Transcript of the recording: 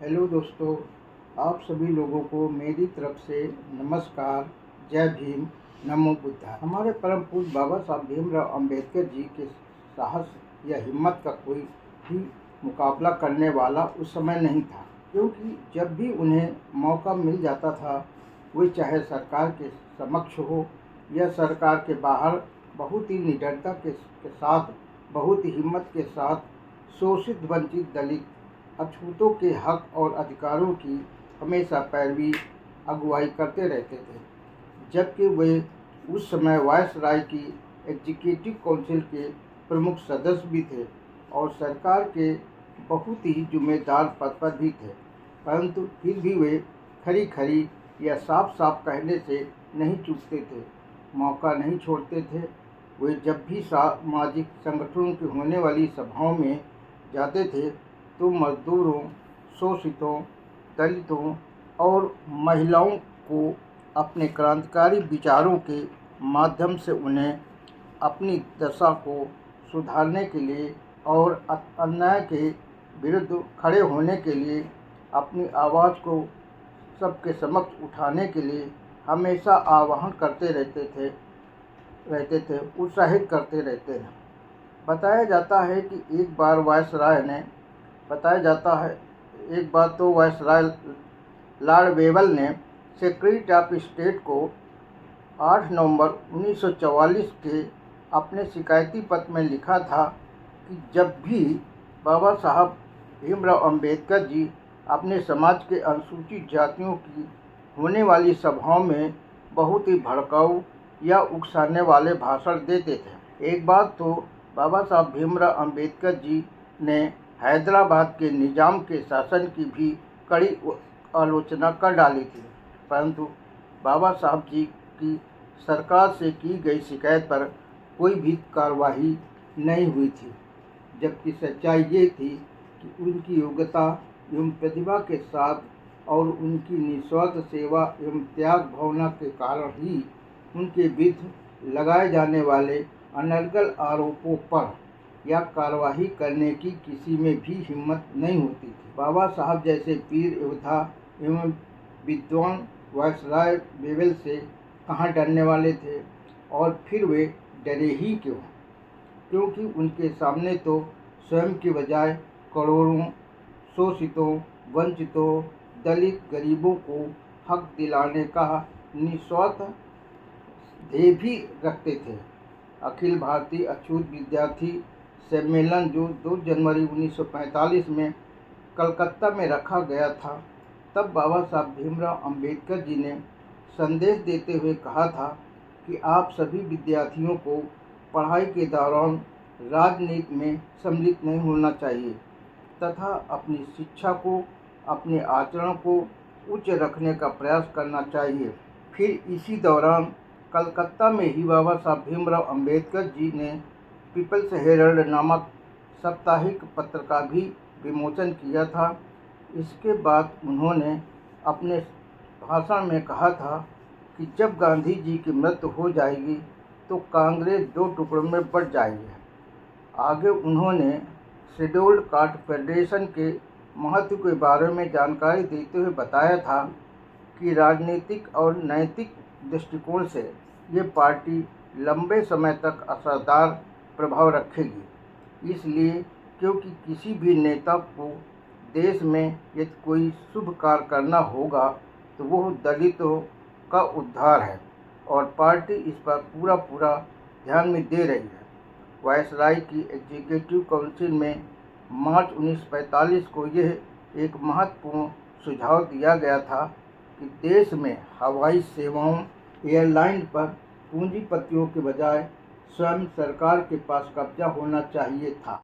Hello दोस्तों, आप सभी लोगों को मेरी तरफ से नमस्कार। जय भीम, नमो बुद्धाय। हमारे परम पूज्य बाबा साहब भीमराव अंबेडकर जी के साहस या हिम्मत का कोई भी मुकाबला करने वाला उस समय नहीं था, क्योंकि जब भी उन्हें मौका मिल जाता था, वे चाहे सरकार के समक्ष हो या सरकार के बाहर, बहुत ही निडरता के साथ, बहुत ही हिम्मत के साथ शोषित, वंचित, दलित, अछूतों के हक और अधिकारों की हमेशा पैरवी, अगुवाई करते रहते थे। जबकि वे उस समय वायसराय की एग्जीक्यूटिव काउंसिल के प्रमुख सदस्य भी थे और सरकार के बहुत ही जिम्मेदार पद पर भी थे, परंतु फिर भी वे खरी खरी या साफ साफ कहने से नहीं चूकते थे, मौका नहीं छोड़ते थे। वे जब भी सामाजिक संगठनों की होने वाली सभाओं में जाते थे तो मजदूरों, शोषितों, दलितों और महिलाओं को अपने क्रांतिकारी विचारों के माध्यम से उन्हें अपनी दशा को सुधारने के लिए और अन्याय के विरुद्ध खड़े होने के लिए, अपनी आवाज़ को सबके समक्ष उठाने के लिए हमेशा आह्वान करते रहते थे, उत्साहित करते रहते हैं। बताया जाता है कि एक बार वायसराय लॉर्ड वेवल ने सेक्रेटरी ऑफ स्टेट को 8 नवंबर 1944 के अपने शिकायती पत्र में लिखा था कि जब भी बाबा साहब भीमराव अंबेडकर जी अपने समाज के अनुसूचित जातियों की होने वाली सभाओं में बहुत ही भड़काऊ या उकसाने वाले भाषण देते थे। एक बार तो बाबा साहब भीमराव अंबेडकर जी ने हैदराबाद के निजाम के शासन की भी कड़ी आलोचना कर डाली थी, परंतु बाबा साहब जी की सरकार से की गई शिकायत पर कोई भी कार्रवाई नहीं हुई थी। जबकि सच्चाई ये थी कि उनकी योग्यता एवं प्रतिभा के साथ और उनकी निस्वार्थ सेवा एवं त्याग भावना के कारण ही उनके विरुद्ध लगाए जाने वाले अनर्गल आरोपों पर या कार्रवाई करने की किसी में भी हिम्मत नहीं होती थी। बाबा साहब जैसे वीर योद्धा एवं विद्वान वायसराय वेवल से कहाँ डरने वाले थे, और फिर वे डरे ही क्यों, क्योंकि उनके सामने तो स्वयं के बजाय करोड़ों शोषितों, वंचितों, दलित, गरीबों को हक दिलाने का निस्वार्थ ध्येय भी रखते थे। अखिल भारतीय अछूत विद्यार्थी सम्मेलन जो 2 जनवरी 1945 में कलकत्ता में रखा गया था, तब बाबा साहब भीमराव अंबेडकर जी ने संदेश देते हुए कहा था कि आप सभी विद्यार्थियों को पढ़ाई के दौरान राजनीति में सम्मिलित नहीं होना चाहिए तथा अपनी शिक्षा को, अपने आचरण को उच्च रखने का प्रयास करना चाहिए। फिर इसी दौरान कलकत्ता में ही बाबा साहब भीमराव अंबेडकर जी ने पीपल्स हेरल्ड नामक साप्ताहिक पत्र का भी विमोचन किया था। इसके बाद उन्होंने अपने भाषण में कहा था कि जब गांधी जी की मृत्यु हो जाएगी तो कांग्रेस 2 टुकड़ों में बंट जाएगी। आगे उन्होंने शेड्यूल्ड कास्ट फेडरेशन के महत्व के बारे में जानकारी देते हुए बताया था कि राजनीतिक और नैतिक दृष्टिकोण से ये पार्टी लंबे समय तक असरदार प्रभाव रखेगी। इसलिए क्योंकि किसी भी नेता को देश में यदि कोई शुभ कार्य करना होगा तो वह दलितों का उद्धार है, और पार्टी इस पर पूरा ध्यान में दे रही है। वायसराय की एग्जीक्यूटिव काउंसिल में मार्च 1945 को यह एक महत्वपूर्ण सुझाव दिया गया था कि देश में हवाई सेवाओं, एयरलाइन पर पूंजीपतियों के बजाय स्वयं सरकार के पास कब्जा होना चाहिए था।